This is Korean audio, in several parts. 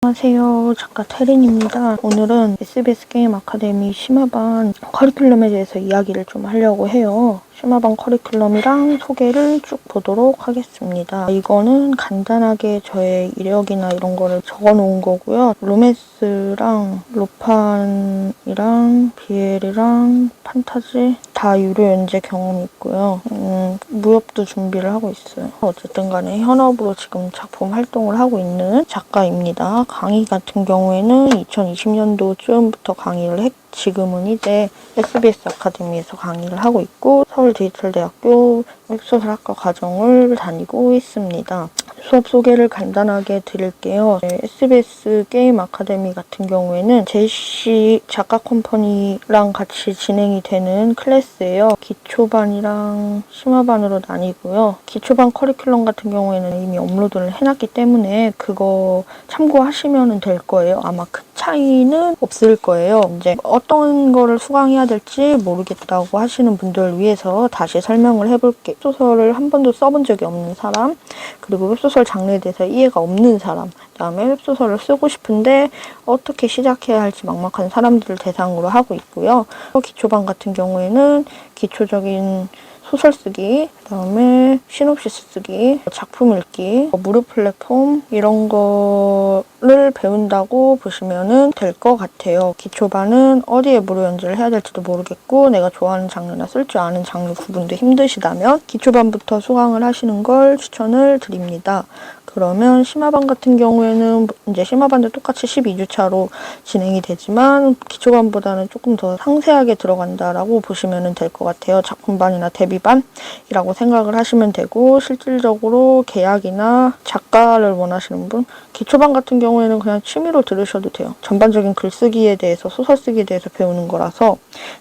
안녕하세요. 작가 태린입니다. 오늘은 SBS 게임 아카데미 심화반 커리큘럼에 대해서 이야기를 좀 하려고 해요. 심화반 커리큘럼이랑 소개를 쭉 보도록 하겠습니다. 이거는 간단하게 저의 이력이나 이런 거를 적어 놓은 거고요. 로맨스랑 로판이랑 BL이랑 판타지 다 유료 연재 경험이 있고요. 무협도 준비를 하고 있어요. 어쨌든 간에 현업으로 지금 작품 활동을 하고 있는 작가입니다. 강의 같은 경우에는 2020년도쯤부터 강의를 했고 지금은 이제 SBS 아카데미에서 강의를 하고 있고 서울디지털대학교 웹소설학과 과정을 다니고 있습니다. 수업 소개를 간단하게 드릴게요. SBS 게임 아카데미 같은 경우에는 JC 작가 컴퍼니랑 같이 진행이 되는 클래스예요. 기초반이랑 심화반으로 나뉘고요. 기초반 커리큘럼 같은 경우에는 이미 업로드를 해놨기 때문에 그거 참고하시면 될 거예요. 아마 큰 차이는 없을 거예요. 이제 어떤 거를 수강해야 될지 모르겠다고 하시는 분들을 위해서 다시 설명을 해볼게요. 웹소설을 한 번도 써본 적이 없는 사람, 그리고 웹소설 장르에 대해서 이해가 없는 사람, 그다음에 웹소설을 쓰고 싶은데 어떻게 시작해야 할지 막막한 사람들을 대상으로 하고 있고요. 기초반 같은 경우에는 기초적인 소설 쓰기, 그다음에 시놉시스 쓰기, 작품 읽기, 무료 플랫폼 이런 거를 배운다고 보시면 될 것 같아요. 기초반은 어디에 무료 연재를 해야 될지도 모르겠고 내가 좋아하는 장르나 쓸 줄 아는 장르 구분도 힘드시다면 기초반부터 수강을 하시는 걸 추천을 드립니다. 그러면 심화반 같은 경우에는 이제 심화반도 똑같이 12주차로 진행이 되지만 기초반보다는 조금 더 상세하게 들어간다라고 보시면 될 것 같아요. 작품반이나 데뷔반이라고 생각을 하시면 되고 실질적으로 계약이나 작가를 원하시는 분 기초반 같은 경우에는 그냥 취미로 들으셔도 돼요. 전반적인 글쓰기에 대해서 소설 쓰기에 대해서 배우는 거라서.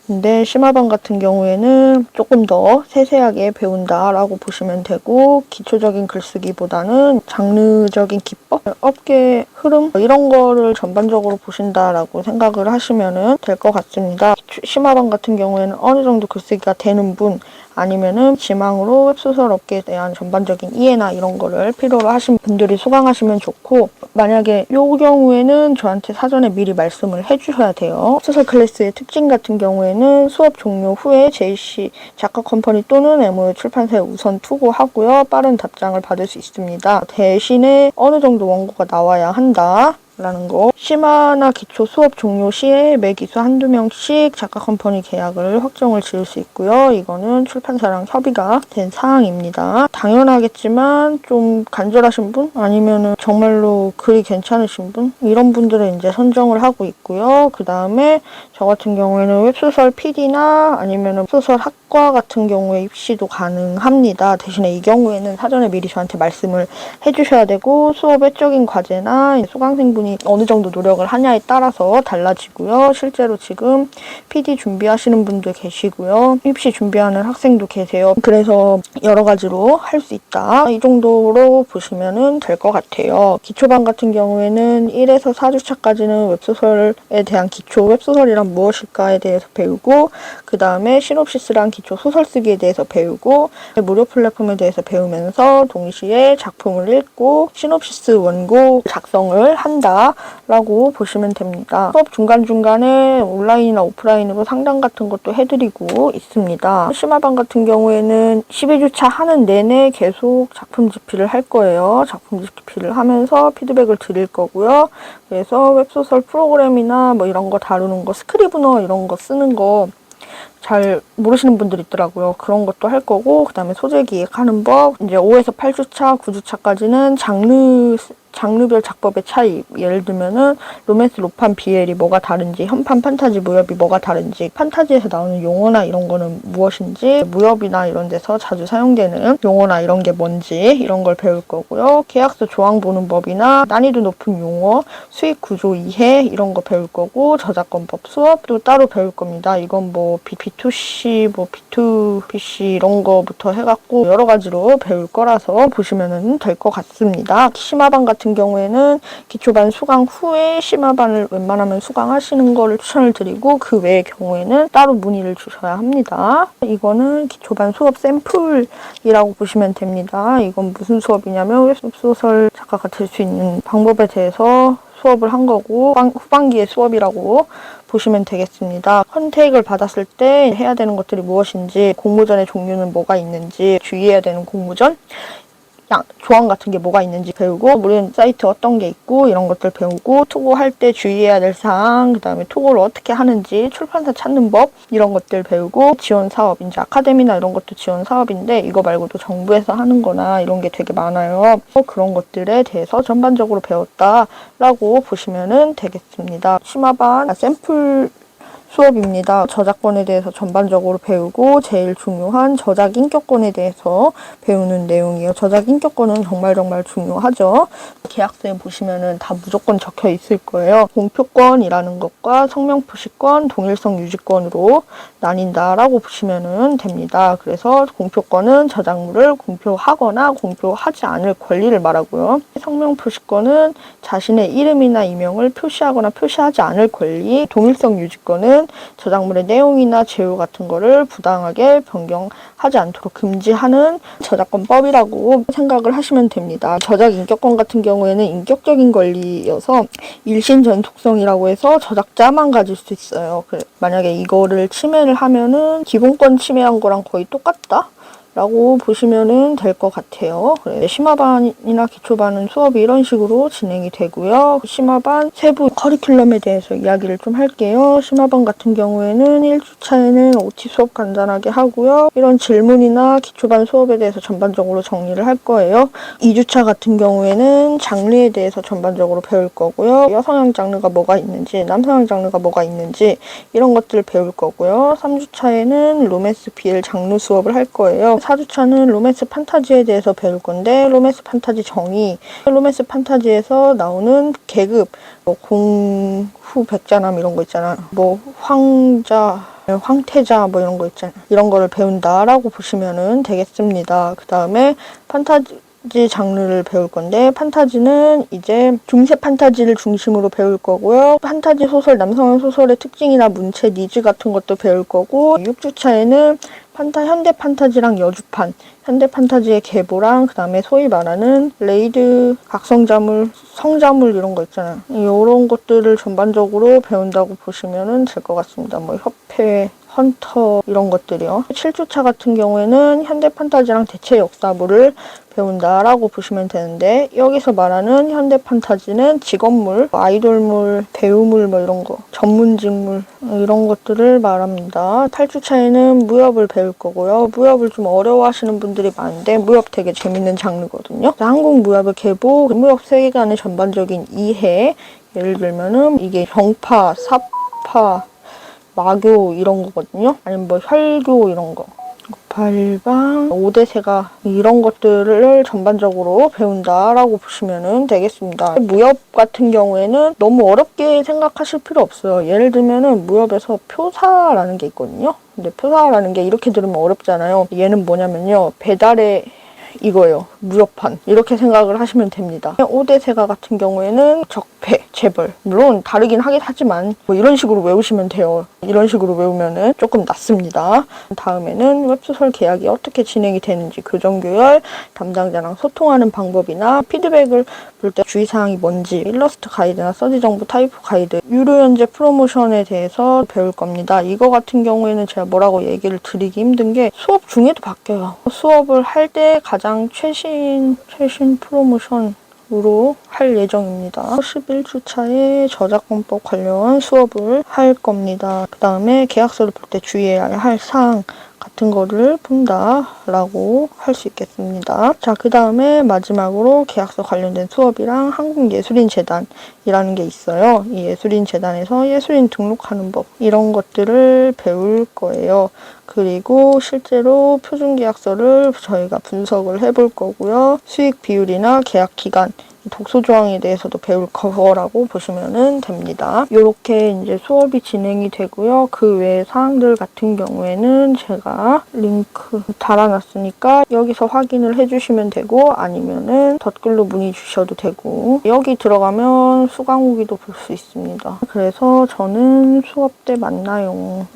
근데 심화반 같은 경우에는 조금 더 세세하게 배운다라고 보시면 되고 기초적인 글쓰기보다는 장르적인 기법, 업계 흐름 이런 거를 전반적으로 보신다라고 생각을 하시면 될 것 같습니다. 심화반 같은 경우에는 어느 정도 글쓰기가 되는 분 아니면은 지망으로 웹소설 업계에 대한 전반적인 이해나 이런 거를 필요로 하신 분들이 수강하시면 좋고 만약에 이 경우에는 저한테 사전에 미리 말씀을 해주셔야 돼요. 웹소설 클래스의 특징 같은 경우에는 수업 종료 후에 JC 작가 컴퍼니 또는 MOU 출판사에 우선 투고하고요. 빠른 답장을 받을 수 있습니다. 대신에 어느 정도 원고가 나와야 한다. 라는 거. 심화나 기초 수업 종료 시에 매기수 한두 명씩 작가 컴퍼니 계약을 확정을 지을 수 있고요. 이거는 출판사랑 협의가 된 사항입니다. 당연하겠지만 좀 간절하신 분 아니면은 정말로 글이 괜찮으신 분 이런 분들은 이제 선정을 하고 있고요. 그 다음에 저 같은 경우에는 웹소설 PD나 아니면은 웹소설 학과 같은 경우에 입시도 가능합니다. 대신에 이 경우에는 사전에 미리 저한테 말씀을 해주셔야 되고 수업 외적인 과제나 수강생분이 어느 정도 노력을 하냐에 따라서 달라지고요. 실제로 지금 PD 준비하시는 분도 계시고요. 입시 준비하는 학생도 계세요. 그래서 여러 가지로 할 수 있다. 이 정도로 보시면 될 것 같아요. 기초반 같은 경우에는 1에서 4주차까지는 웹소설에 대한 기초 웹소설이란 무엇일까에 대해서 배우고 그 다음에 시놉시스랑 기초 소설 쓰기에 대해서 배우고 무료 플랫폼에 대해서 배우면서 동시에 작품을 읽고 시놉시스 원고 작성을 한다. 라고 보시면 됩니다. 수업 중간중간에 온라인이나 오프라인으로 상담 같은 것도 해드리고 있습니다. 심화반 같은 경우에는 12주차 하는 내내 계속 작품 집필을 할 거예요. 작품 집필을 하면서 피드백을 드릴 거고요. 그래서 웹소설 프로그램이나 뭐 이런 거 다루는 거, 스크리브너 이런 거 쓰는 거 잘 모르시는 분들 있더라고요. 그런 것도 할 거고 그 다음에 소재 기획하는 법 이제 5에서 8주차, 9주차까지는 장르별 작법의 차이 예를 들면은 로맨스, 로판, BL이 뭐가 다른지 현판, 판타지, 무협이 뭐가 다른지 판타지에서 나오는 용어나 이런 거는 무엇인지 무협이나 이런 데서 자주 사용되는 용어나 이런 게 뭔지 이런 걸 배울 거고요. 계약서 조항 보는 법이나 난이도 높은 용어, 수익 구조 이해 이런 거 배울 거고 저작권법 수업도 따로 배울 겁니다. 이건 뭐 B2C, 뭐 B2PC 이런 거부터 해갖고 여러 가지로 배울 거라서 보시면 될 것 같습니다. 심화반 같은 같은 경우에는 기초반 수강 후에 심화반을 웬만하면 수강하시는 거를 추천을 드리고 그 외의 경우에는 따로 문의를 주셔야 합니다. 이거는 기초반 수업 샘플이라고 보시면 됩니다. 이건 무슨 수업이냐면 웹소설 작가가 될 수 있는 방법에 대해서 수업을 한 거고 후반기의 수업이라고 보시면 되겠습니다. 컨택을 받았을 때 해야 되는 것들이 무엇인지, 공모전의 종류는 뭐가 있는지, 주의해야 되는 공모전, 조항 같은 게 뭐가 있는지 배우고, 무료 사이트 어떤 게 있고 이런 것들 배우고, 투고할 때 주의해야 될 사항, 그 다음에 투고를 어떻게 하는지, 출판사 찾는 법 이런 것들 배우고, 지원 사업, 이제 아카데미나 이런 것도 지원 사업인데 이거 말고도 정부에서 하는 거나 이런 게 되게 많아요. 그런 것들에 대해서 전반적으로 배웠다라고 보시면 되겠습니다. 심화반 샘플 수업입니다. 저작권에 대해서 전반적으로 배우고 제일 중요한 저작 인격권에 대해서 배우는 내용이에요. 저작 인격권은 정말 중요하죠. 계약서에 보시면은 다 무조건 적혀 있을 거예요. 공표권이라는 것과 성명표시권, 동일성 유지권으로 나뉜다라고 보시면 됩니다. 그래서 공표권은 저작물을 공표하거나 공표하지 않을 권리를 말하고요. 성명표시권은 자신의 이름이나 이명을 표시하거나 표시하지 않을 권리, 동일성 유지권은 저작물의 내용이나 제휴 같은 거를 부당하게 변경하지 않도록 금지하는 저작권법이라고 생각을 하시면 됩니다. 저작 인격권 같은 경우에는 인격적인 권리여서 일신 전속성이라고 해서 저작자만 가질 수 있어요. 만약에 이거를 침해를 하면은 기본권 침해한 거랑 거의 똑같다? 라고 보시면 될 것 같아요. 심화반이나 기초반은 수업이 이런 식으로 진행이 되고요. 심화반 세부 커리큘럼에 대해서 이야기를 좀 할게요. 심화반 같은 경우에는 1주차에는 OT 수업 간단하게 하고요. 이런 질문이나 기초반 수업에 대해서 전반적으로 정리를 할 거예요. 2주차 같은 경우에는 장르에 대해서 전반적으로 배울 거고요. 여성향 장르가 뭐가 있는지, 남성향 장르가 뭐가 있는지 이런 것들을 배울 거고요. 3주차에는 로맨스 BL 장르 수업을 할 거예요. 4주차는 로맨스 판타지에 대해서 배울 건데, 로맨스 판타지 정의, 로맨스 판타지에서 나오는 계급, 공후 백자남 이런 거 있잖아. 황자, 황태자 이런 거 있잖아. 이런 거를 배운다라고 보시면 되겠습니다. 그 다음에 판타지 장르를 배울 건데, 판타지는 이제 중세 판타지를 중심으로 배울 거고요. 판타지 소설, 남성향 소설의 특징이나 문체, 니즈 같은 것도 배울 거고, 6주차에는 현대 판타지랑 여주판, 현대 판타지의 계보랑 그 다음에 소위 말하는 레이드, 각성자물, 성자물 이런 거 있잖아요. 이런 것들을 전반적으로 배운다고 보시면 될 것 같습니다. 협회, 헌터 이런 것들이요. 7주차 같은 경우에는 현대 판타지랑 대체 역사물을 배운다라고 보시면 되는데, 여기서 말하는 현대 판타지는 직업물, 아이돌물, 배우물 이런 거, 전문직물 이런 것들을 말합니다. 8주차에는 무협을 배울 거고요. 무협을 좀 어려워하시는 분들이 많은데 무협 되게 재밌는 장르거든요. 한국 무협의 계보, 무협 세계관의 전반적인 이해, 예를 들면은 이게 정파, 사파, 마교 이런 거거든요. 아니면 혈교 이런 거. 발방, 5대세가 이런 것들을 전반적으로 배운다라고 보시면 되겠습니다. 무협 같은 경우에는 너무 어렵게 생각하실 필요 없어요. 예를 들면은 무협에서 표사라는 게 있거든요. 근데 표사라는 게 이렇게 들으면 어렵잖아요. 얘는 뭐냐면요. 배달의 이거예요. 무협판. 이렇게 생각을 하시면 됩니다. 5대세가 같은 경우에는 적폐, 재벌. 물론 다르긴 하지만 이런 식으로 외우시면 돼요. 이런 식으로 외우면은 조금 낫습니다. 다음에는 웹소설 계약이 어떻게 진행이 되는지, 교정교열, 담당자랑 소통하는 방법이나 피드백을 볼 때 주의사항이 뭔지, 일러스트 가이드나 서지 정보 타이프 가이드, 유료연재 프로모션에 대해서 배울 겁니다. 이거 같은 경우에는 제가 뭐라고 얘기를 드리기 힘든 게 수업 중에도 바뀌어요. 수업을 할 때 가장 최신 프로모션으로 할 예정입니다. 11주차에 저작권법 관련 수업을 할 겁니다. 그 다음에 계약서를 볼 때 주의해야 할 사항 같은 거를 푼다라고 할 수 있겠습니다. 자, 그 다음에 마지막으로 계약서 관련된 수업이랑 한국예술인재단이라는 게 있어요. 이 예술인재단에서 예술인 등록하는 법 이런 것들을 배울 거예요. 그리고 실제로 표준계약서를 저희가 분석을 해볼 거고요. 수익 비율이나 계약 기간 독서 조항에 대해서도 배울 거라고 보시면 됩니다. 이렇게 이제 수업이 진행이 되고요. 그 외의 사항들 같은 경우에는 제가 링크 달아놨으니까 여기서 확인을 해주시면 되고 아니면은 덧글로 문의 주셔도 되고 여기 들어가면 수강 후기도 볼 수 있습니다. 그래서 저는 수업 때 만나요.